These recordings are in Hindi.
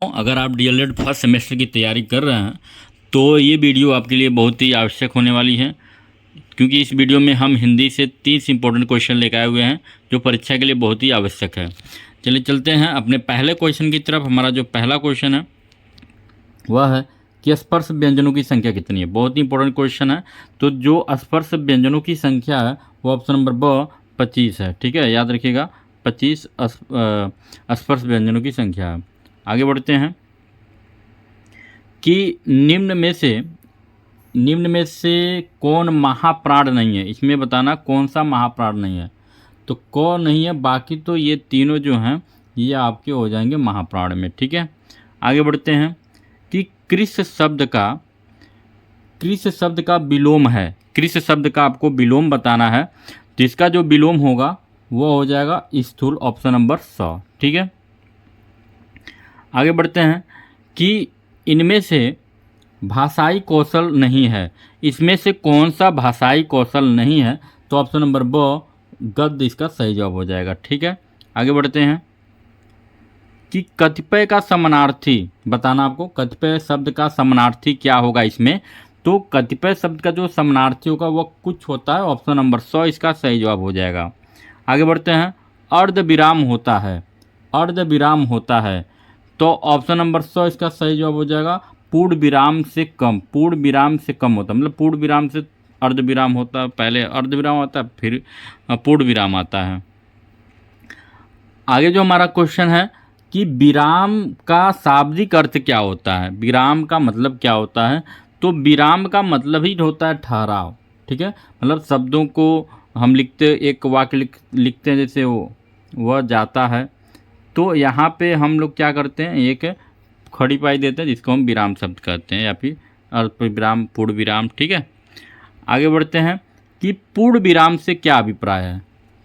अगर आप डीएलएड फर्स्ट सेमेस्टर की तैयारी कर रहे हैं तो ये वीडियो आपके लिए बहुत ही आवश्यक होने वाली है, क्योंकि इस वीडियो में हम हिंदी से 30 इंपॉर्टेंट क्वेश्चन लेकर आए हुए हैं जो परीक्षा के लिए बहुत ही आवश्यक है। चलिए चलते हैं अपने पहले क्वेश्चन की तरफ। हमारा जो पहला क्वेश्चन है वह है कि स्पर्श व्यंजनों की संख्या कितनी है। बहुत ही इंपॉर्टेंट क्वेश्चन है। तो जो स्पर्श व्यंजनों की संख्या है वो ऑप्शन नंबर ब 25 है। ठीक है, याद रखिएगा 25 स्पर्श व्यंजनों की संख्या है। आगे बढ़ते हैं कि निम्न में से कौन महाप्राण नहीं है। इसमें बताना कौन सा महाप्राण नहीं है। तो कौन नहीं है, बाकी तो ये तीनों जो हैं ये आपके हो जाएंगे महाप्राण में। ठीक है, आगे बढ़ते हैं कि कृष शब्द का विलोम है। कृष शब्द का आपको विलोम बताना है, तो इसका जो विलोम होगा वो हो जाएगा स्थूल, ऑप्शन नंबर 100। ठीक है, आगे बढ़ते हैं कि इनमें से भाषाई कौशल नहीं है। इसमें से कौन सा भाषाई कौशल नहीं है, तो ऑप्शन नंबर ब गद्य इसका सही जवाब हो जाएगा। ठीक है, आगे बढ़ते हैं कि कतिपय का समानार्थी बताना आपको। कतिपय शब्द का समानार्थी क्या होगा इसमें, तो कतिपय शब्द का जो समानार्थी होगा वो कुछ होता है, ऑप्शन नंबर 100 इसका सही जवाब हो जाएगा। आगे बढ़ते हैं, अर्ध विराम होता है। अर्ध विराम होता है तो ऑप्शन नंबर 100 इसका सही जवाब हो जाएगा। पूर्ण विराम से कम, पूर्ण विराम से कम होता है, मतलब पूर्ण विराम से अर्ध विराम होता है, पहले अर्ध विराम आता है फिर पूर्ण विराम आता है। आगे जो हमारा क्वेश्चन है कि विराम का शाब्दिक अर्थ क्या होता है। विराम का मतलब क्या होता है, तो विराम का मतलब ही होता है ठहराव। ठीक है, मतलब शब्दों को हम लिखते, एक वाक्य लिखते हैं, जैसे वह जाता है, तो यहाँ पे हम लोग क्या करते हैं, एक खड़ी पाई देते हैं जिसको हम विराम शब्द कहते हैं, या फिर अल्प विराम, पूर्ण विराम। ठीक है, आगे बढ़ते हैं कि पूर्ण विराम से क्या अभिप्राय है।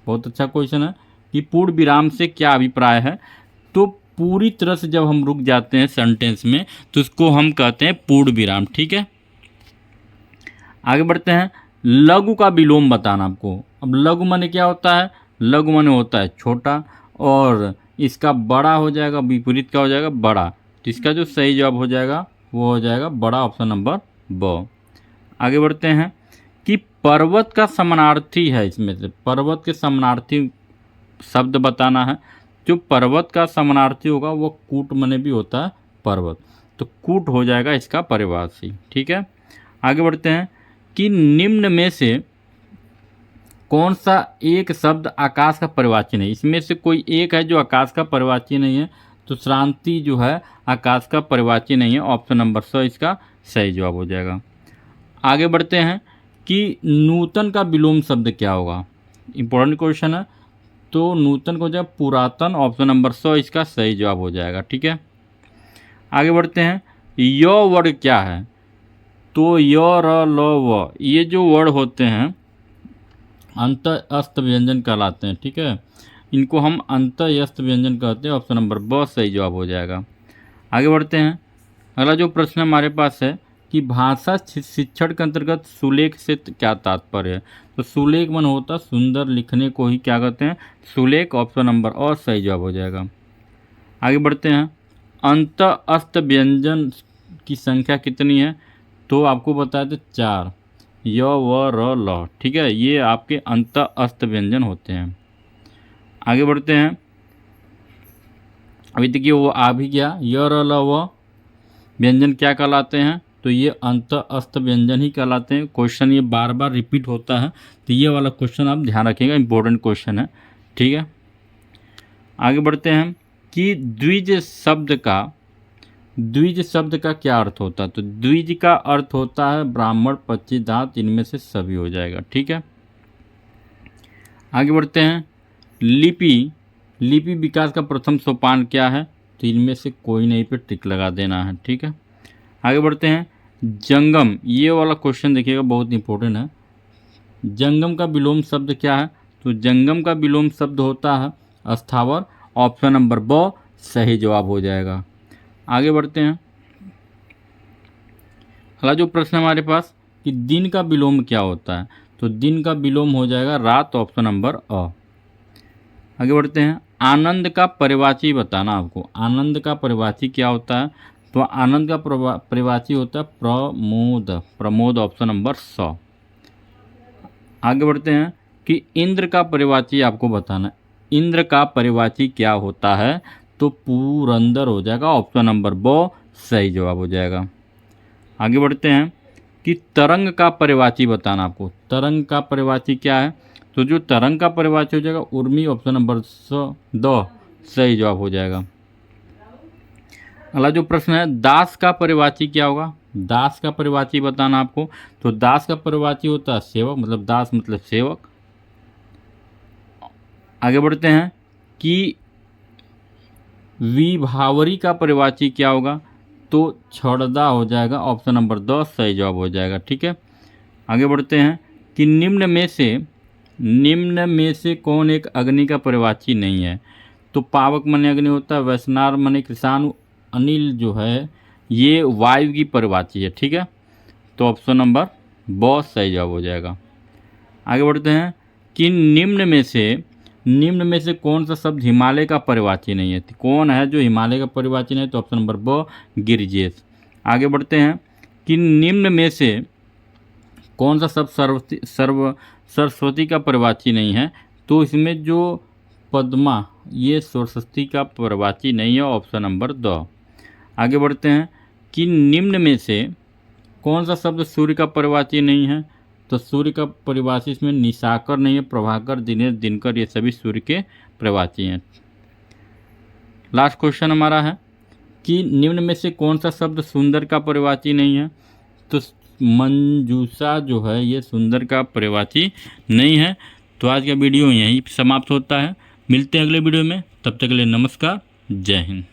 बहुत अच्छा क्वेश्चन है कि पूर्ण विराम से क्या अभिप्राय है। तो पूरी तरह से जब हम रुक जाते हैं सेंटेंस में तो उसको हम कहते हैं पूर्ण विराम। ठीक है, आगे बढ़ते हैं, लघु का विलोम बताना आपको। अब लघु माने क्या होता है, लघु माने होता है छोटा, और इसका बड़ा हो जाएगा, विपरीत का हो जाएगा बड़ा। तो इसका जो सही जवाब हो जाएगा वो हो जाएगा बड़ा, ऑप्शन नंबर ब। आगे बढ़ते हैं कि पर्वत का समानार्थी है। इसमें से पर्वत के समानार्थी शब्द बताना है। जो पर्वत का समानार्थी होगा वो कूट मने भी होता है पर्वत, तो कूट हो जाएगा इसका परिभाषी। ठीक है, आगे बढ़ते हैं कि निम्न में से कौन सा एक शब्द आकाश का परिवाची नहीं। इसमें से कोई एक है जो आकाश का परिवाची नहीं है, तो श्रांति जो है आकाश का परिवाची नहीं है, ऑप्शन नंबर 100 इसका सही जवाब हो जाएगा। आगे बढ़ते हैं कि नूतन का विलोम शब्द क्या होगा। इंपॉर्टेंट क्वेश्चन है। तो नूतन को जब पुरातन, ऑप्शन नंबर 100 इसका सही जवाब हो जाएगा। ठीक है, आगे बढ़ते हैं, य वर्ड क्या है। तो य र ल व ये जो वर्ड होते हैं अंत अस्त व्यंजन कहलाते हैं। ठीक है, इनको हम अंत अस्त व्यंजन कहते हैं, ऑप्शन नंबर ब सही जवाब हो जाएगा। आगे बढ़ते हैं, अगला जो प्रश्न हमारे पास है कि भाषा शिक्षण के अंतर्गत सुलेख से क्या तात्पर्य है। तो सुलेख मन होता सुंदर लिखने को ही क्या कहते हैं, सुलेख, ऑप्शन नंबर और सही जवाब हो जाएगा। आगे बढ़ते हैं, अंत अस्त व्यंजन की संख्या कितनी है, तो आपको बताया था 4, य व र ल। ठीक है, ये आपके अंत अस्त व्यंजन होते हैं। आगे बढ़ते हैं, अभी तक ये वो आ भी गया, य र ल व व्यंजन क्या कहलाते हैं, तो ये अंत अस्त व्यंजन ही कहलाते हैं। क्वेश्चन ये बार बार रिपीट होता है, तो ये वाला क्वेश्चन आप ध्यान रखिएगा, इंपॉर्टेंट क्वेश्चन है। ठीक है, आगे बढ़ते हैं कि द्विज शब्द का क्या अर्थ होता है। तो द्विज का अर्थ होता है ब्राह्मण, पक्षी, दांत, इनमें से सभी हो जाएगा। ठीक है, आगे बढ़ते हैं, लिपि विकास का प्रथम सोपान क्या है, तो इनमें से कोई नहीं पे टिक लगा देना है। ठीक है, आगे बढ़ते हैं, जंगम, ये वाला क्वेश्चन देखिएगा बहुत इंपॉर्टेंट है। जंगम का विलोम शब्द क्या है, तो जंगम का विलोम शब्द होता है स्थावर, ऑप्शन नंबर ब सही जवाब हो जाएगा। आगे बढ़ते हैं, अगला जो प्रश्न हमारे पास कि दिन का विलोम क्या होता है, तो दिन का विलोम हो जाएगा रात, ऑप्शन नंबर अ। आगे बढ़ते हैं, आनंद का परिवाची बताना आपको। आनंद का परिवाची क्या होता है? तो आनंद का परिवाची होता है प्रमोद। Pramod option number 100। आगे बढ़ते हैं कि इंद्र का परिवाची आपको बताना है। इंद्र का परिवाची क्या होता है? तो पुरंदर हो जाएगा, ऑप्शन नंबर 2 सही जवाब हो जाएगा। आगे बढ़ते हैं कि तरंग का परिवाची बताना आपको। तरंग का परिवाची क्या है? तो जो तरंग का परिवाची हो जाएगा उर्मी, ऑप्शन नंबर 2 सही जवाब हो जाएगा। अगला जो प्रश्न है, दास का परिवाची क्या होगा? दास का परिवाची बताना आपको। तो दास का परिवाची होता है सेवक, मतलब दास मतलब सेवक। आगे बढ़ते हैं कि विभावरी का परिवाची क्या होगा? तो छड़दा हो जाएगा, ऑप्शन नंबर 2 सही जवाब हो जाएगा। ठीक है, आगे बढ़ते हैं कि निम्न में से कौन एक अग्नि का परिवाची नहीं है? तो पावक मने अग्नि होता है, वैश्नार मने कृषाणु, अनिल जो है ये वायु की परिवाची है। ठीक है, तो ऑप्शन नंबर 2 सही जवाब हो जाएगा। आगे बढ़ते हैं कि निम्न में से कौन सा शब्द हिमालय का परिवाची नहीं है? तो कौन है जो हिमालय का परिवाची नहीं है? तो ऑप्शन नंबर 2 गिरिजेश। आगे बढ़ते हैं कि निम्न में से कौन सा शब्द सरस्वती का परिवाची नहीं है? तो इसमें जो पद्मा ये सरस्वती का परिवाची नहीं है, ऑप्शन नंबर 2। आगे बढ़ते हैं कि निम्न में से कौन सा शब्द सूर्य का परिवाची नहीं है? तो सूर्य का परिवाची इसमें निशाकर नहीं है, प्रभाकर, दिनेश, दिनकर ये सभी सूर्य के परिवाची हैं। लास्ट क्वेश्चन हमारा है कि निम्न में से कौन सा शब्द सुंदर का परिवाची नहीं है? तो मंजूषा जो है ये सुंदर का परिवाची नहीं है। तो आज का वीडियो यहीं समाप्त होता है। मिलते हैं अगले वीडियो में, तब तक के लिए नमस्कार, जय हिंद।